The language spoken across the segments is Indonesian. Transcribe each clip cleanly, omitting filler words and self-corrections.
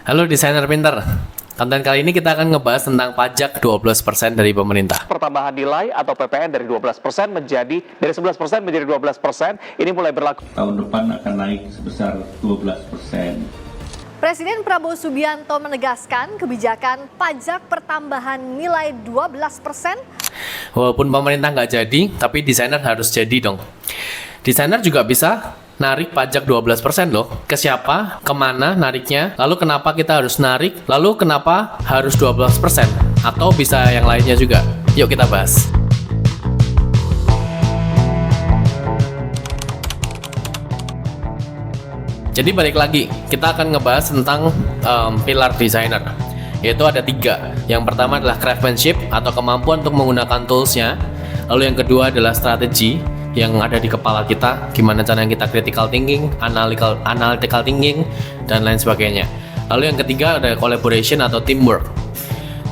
Halo desainer pinter. Konten kali ini kita akan ngebahas tentang pajak 12% dari pemerintah. Pertambahan nilai atau PPN dari 12% menjadi dari 11% menjadi 12%. Ini mulai berlaku tahun depan akan naik sebesar 12%. Presiden Prabowo Subianto menegaskan kebijakan pajak pertambahan nilai 12%. Walaupun pemerintah nggak jadi, tapi desainer harus jadi dong. Desainer juga bisa narik pajak 12% loh. Ke siapa? Kemana nariknya? Lalu kenapa kita harus narik? Lalu kenapa harus 12%? Atau bisa yang lainnya juga? Yuk kita bahas. Jadi balik lagi, kita akan ngebahas tentang pilar desainer. Yaitu ada 3. Yang pertama adalah craftsmanship atau kemampuan untuk menggunakan toolsnya. Lalu yang kedua adalah strategi yang ada di kepala kita, gimana cara kita critical thinking, analytical thinking, dan lain sebagainya. Lalu yang ketiga ada collaboration atau teamwork.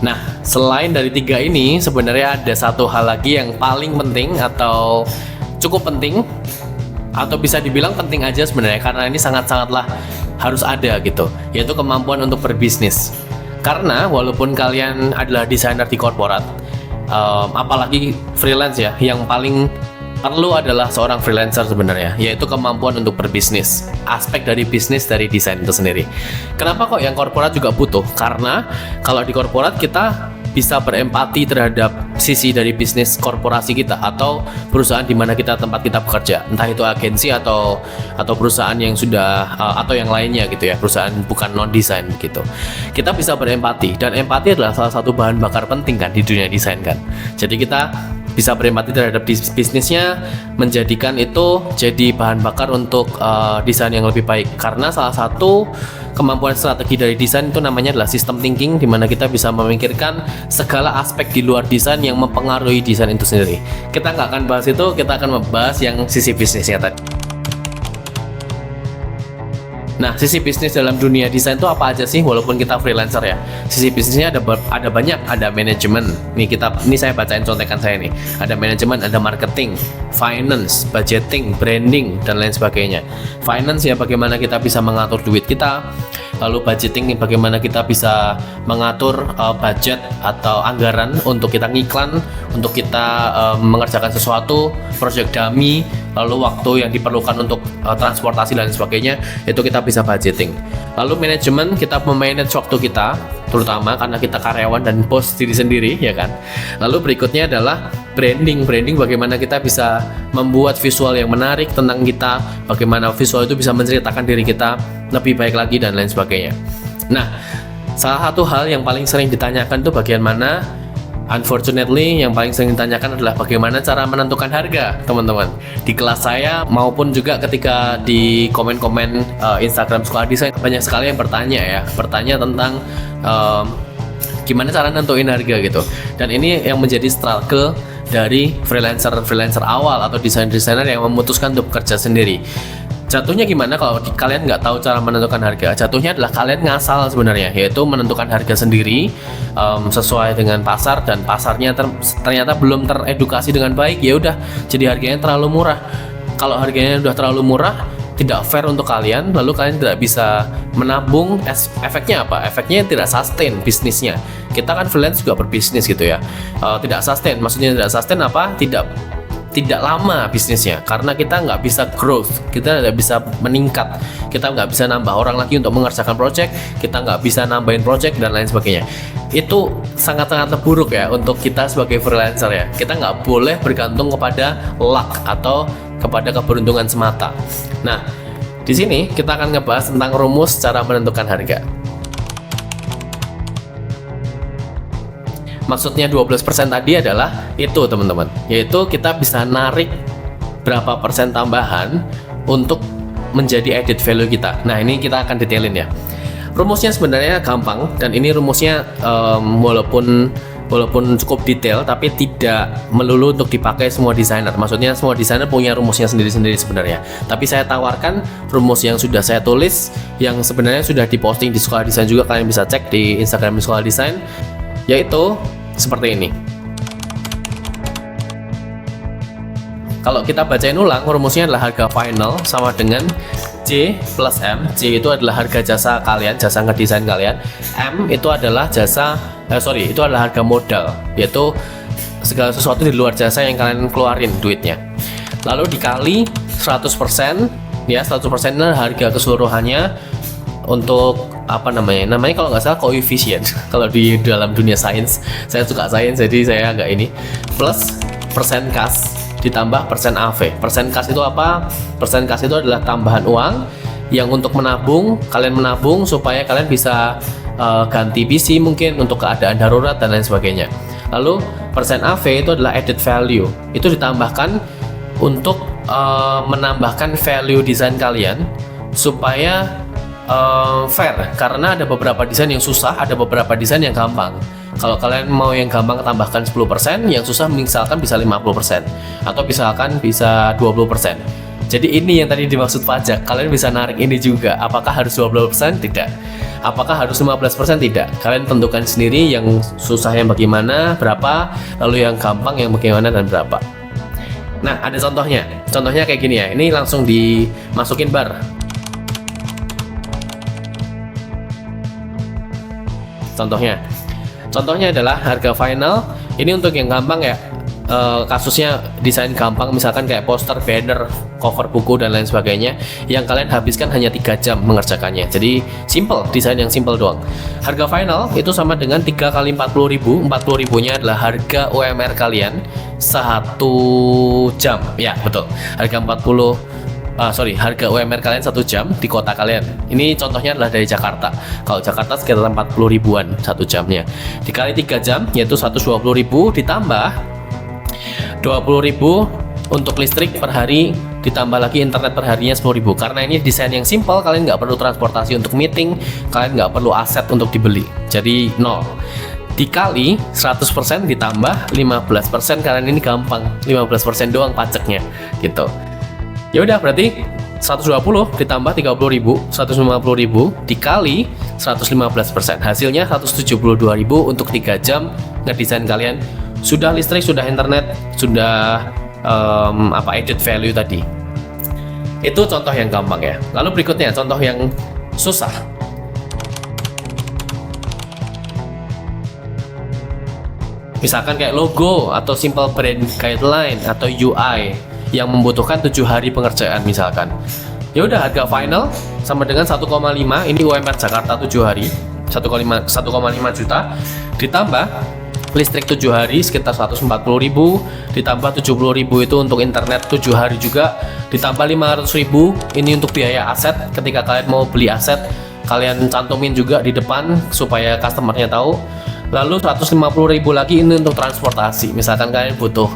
Nah, selain dari 3 ini, sebenarnya ada satu hal lagi yang paling penting atau cukup penting, atau bisa dibilang penting aja sebenarnya, karena ini sangat-sangatlah harus ada gitu, yaitu kemampuan untuk berbisnis. Karena walaupun kalian adalah desainer di korporat, apalagi freelance ya, yang paling perlu adalah seorang freelancer sebenarnya, yaitu kemampuan untuk berbisnis. Aspek dari bisnis dari desain itu sendiri. Kenapa kok yang korporat juga butuh? Karena kalau di korporat kita bisa berempati terhadap sisi dari bisnis korporasi kita atau perusahaan di mana tempat kita bekerja, entah itu agensi atau perusahaan yang sudah atau yang lainnya gitu ya, perusahaan bukan non desain gitu. Kita bisa berempati, dan empati adalah salah satu bahan bakar penting kan di dunia desain kan. Jadi kita bisa berempati terhadap bisnisnya, menjadikan itu jadi bahan bakar untuk desain yang lebih baik. Karena salah satu kemampuan strategi dari desain itu namanya adalah system thinking, di mana kita bisa memikirkan segala aspek di luar desain yang mempengaruhi desain itu sendiri. Kita nggak akan bahas itu, kita akan membahas yang sisi bisnisnya tadi. Nah, sisi bisnis dalam dunia desain itu apa aja sih? Walaupun kita freelancer ya, sisi bisnisnya ada banyak. Ada manajemen. Ini saya bacain contekan saya nih. Ada manajemen, ada marketing, finance, budgeting, branding, dan lain sebagainya. Finance ya, bagaimana kita bisa mengatur duit kita. Lalu budgeting, bagaimana kita bisa mengatur budget atau anggaran untuk kita ngiklan, untuk kita mengerjakan sesuatu, project dummy, lalu waktu yang diperlukan untuk transportasi dan sebagainya, itu kita bisa budgeting. Lalu manajemen, kita memanage waktu kita, terutama karena kita karyawan dan bos diri sendiri, ya kan. Lalu berikutnya adalah branding, bagaimana kita bisa membuat visual yang menarik tentang kita, bagaimana visual itu bisa menceritakan diri kita lebih baik lagi, dan lain sebagainya. Nah, salah satu hal yang paling sering ditanyakan itu bagian mana? Unfortunately, yang paling sering ditanyakan adalah bagaimana cara menentukan harga, teman-teman. Di kelas saya maupun juga ketika di komen-komen Instagram Sekolah Desain, banyak sekali yang bertanya tentang gimana cara nentuin harga gitu. Dan ini yang menjadi struggle dari freelancer awal atau desainer yang memutuskan untuk bekerja sendiri. Jatuhnya gimana kalau kalian nggak tahu cara menentukan harga? Jatuhnya adalah kalian ngasal sebenarnya, yaitu menentukan harga sendiri sesuai dengan pasar, dan pasarnya ternyata belum teredukasi dengan baik. Ya udah, jadi harganya terlalu murah. Kalau harganya udah terlalu murah, tidak fair untuk kalian, lalu kalian tidak bisa menabung. Efeknya apa? Efeknya tidak sustain bisnisnya. Kita kan freelance juga berbisnis gitu ya, tidak sustain. Maksudnya tidak sustain apa? Tidak lama bisnisnya, karena kita nggak bisa growth, kita nggak bisa meningkat, kita nggak bisa nambah orang lagi untuk mengerjakan project, kita nggak bisa nambahin project, dan lain sebagainya. Itu sangat-sangat buruk ya untuk kita sebagai freelancer ya. Kita nggak boleh bergantung kepada luck atau kepada keberuntungan semata. Nah, di sini kita akan ngebahas tentang rumus cara menentukan harga. Maksudnya 12% tadi adalah itu, teman-teman, yaitu kita bisa narik berapa persen tambahan untuk menjadi added value kita. Nah, ini kita akan detailin ya. Rumusnya sebenarnya gampang, dan ini rumusnya walaupun cukup detail, tapi tidak melulu untuk dipakai semua desainer. Maksudnya semua desainer punya rumusnya sendiri-sendiri sebenarnya. Tapi saya tawarkan rumus yang sudah saya tulis, yang sebenarnya sudah diposting di Sekolah Desain juga, kalian bisa cek di Instagram Sekolah Desain, yaitu seperti ini. Kalau kita bacain ulang, rumusnya adalah harga final sama dengan J plus M. J itu adalah harga jasa kalian, jasa ngedesain kalian. M itu adalah itu adalah harga modal, yaitu segala sesuatu di luar jasa yang kalian keluarin duitnya. Lalu dikali 100%, ya 100% adalah harga keseluruhannya untuk apa namanya kalau nggak salah koefisien. Kalau di dalam dunia sains, saya suka sains jadi saya agak ini, plus persen kas ditambah persen AV. Persen kas itu apa? Persen kas itu adalah tambahan uang yang untuk menabung, kalian menabung supaya kalian bisa ganti PC mungkin untuk keadaan darurat dan lain sebagainya. Lalu persen AV itu adalah added value, itu ditambahkan untuk menambahkan value desain kalian supaya fair, karena ada beberapa desain yang susah, ada beberapa desain yang gampang. Kalau kalian mau yang gampang tambahkan 10%, yang susah misalkan bisa 50% atau misalkan bisa 20%. Jadi ini yang tadi dimaksud pajak, kalian bisa narik ini juga. Apakah harus 20%? Tidak. Apakah harus 15%? Tidak. Kalian tentukan sendiri yang susah yang bagaimana, berapa, lalu yang gampang yang bagaimana dan berapa. Nah, ada contohnya. Contohnya kayak gini ya. Ini langsung dimasukin bar. Contohnya adalah harga final. Ini untuk yang gampang ya, kasusnya desain gampang, misalkan kayak poster, banner, cover buku dan lain sebagainya, yang kalian habiskan hanya 3 jam mengerjakannya. Jadi simple, desain yang simple doang. Harga final itu sama dengan 3 kali 40.000. 40.000 nya adalah harga UMR kalian 1 jam. Ya betul, harga UMR kalian 1 jam di kota kalian. Ini contohnya adalah dari Jakarta. Kalau Jakarta sekitar 40 ribuan 1 jamnya. Dikali 3 jam yaitu 120.000, ditambah 20.000 untuk listrik per hari, ditambah lagi internet per harinya 10.000. Karena ini desain yang simple, kalian nggak perlu transportasi untuk meeting, kalian nggak perlu aset untuk dibeli. Jadi 0. Dikali 100% ditambah 15%, karena ini gampang, 15% doang pajaknya gitu. Ya udah, berarti 120 ditambah 30.000, 150.000 dikali 115%. Hasilnya 172.000 untuk 3 jam ngedesain kalian. Sudah listrik, sudah internet, sudah added value tadi. Itu contoh yang gampang ya. Lalu berikutnya contoh yang susah. Misalkan kayak logo atau simple brand guideline atau UI yang membutuhkan 7 hari pengerjaan misalkan. Ya udah, harga final sama dengan 1,5, ini UMR Jakarta 7 hari, 1,5 juta, ditambah listrik 7 hari sekitar 140.000, ditambah 70.000 itu untuk internet 7 hari juga, ditambah 500.000 ini untuk biaya aset. Ketika kalian mau beli aset, kalian cantumin juga di depan supaya customernya tahu. Lalu 150.000 lagi ini untuk transportasi, misalkan kalian butuh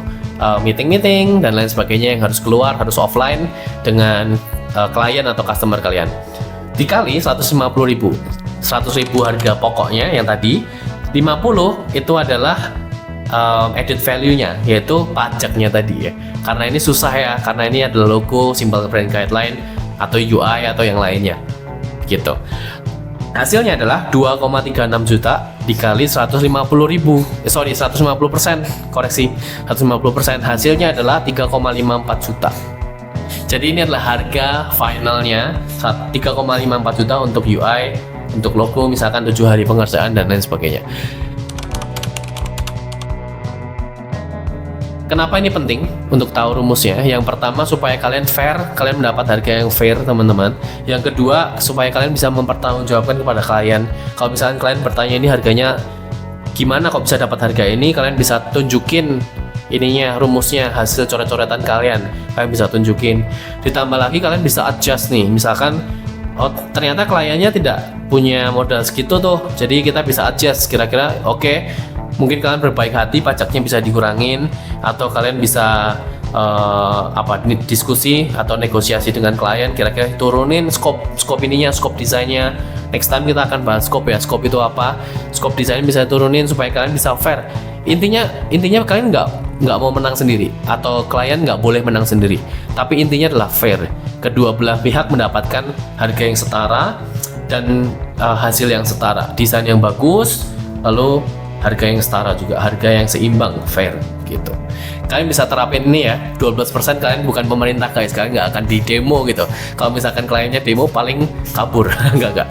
meeting dan lain sebagainya yang harus keluar, harus offline dengan klien atau customer kalian. Dikali 150.000, 100.000 harga pokoknya yang tadi, 50 itu adalah added value-nya, yaitu pajaknya tadi ya. Karena ini susah ya, karena ini adalah logo, simple brand guideline atau UI atau yang lainnya gitu. Hasilnya adalah 2,36 juta dikali 150%, koreksi, 150%. Hasilnya adalah 3,54 juta. Jadi ini adalah harga finalnya 3,54 juta untuk UI, untuk logo misalkan 7 hari pengerjaan dan lain sebagainya. Kenapa ini penting untuk tahu rumusnya? Yang pertama, supaya kalian fair, kalian mendapat harga yang fair, teman-teman. Yang kedua, supaya kalian bisa mempertanggungjawabkan kepada klien. Kalau misalkan klien bertanya ini harganya gimana kok bisa dapat harga ini, kalian bisa tunjukin ininya, rumusnya, hasil coret-coretan kalian bisa tunjukin. Ditambah lagi kalian bisa adjust nih, misalkan ternyata kliennya tidak punya modal segitu tuh, jadi kita bisa adjust kira-kira oke, mungkin kalian berbaik hati, pajaknya bisa dikurangin, atau kalian bisa diskusi atau negosiasi dengan klien, kira-kira turunin scope ininya, scope desainnya. Next time kita akan bahas scope ya, scope itu apa, scope desain bisa turunin supaya kalian bisa fair. Intinya kalian nggak mau menang sendiri, atau klien nggak boleh menang sendiri, tapi intinya adalah fair. Kedua belah pihak mendapatkan harga yang setara dan hasil yang setara, desain yang bagus, lalu harga yang setara juga, harga yang seimbang, fair gitu. kalian bisa terapin ini ya, 12% kalian bukan pemerintah guys, kalian nggak akan di demo gitu. Kalau misalkan kliennya demo paling kabur, enggak.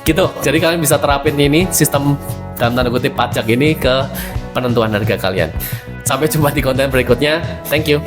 Gitu, jadi kalian bisa terapin ini sistem dalam tanda kutip pajak ini ke penentuan harga kalian. Sampai jumpa di konten berikutnya, thank you.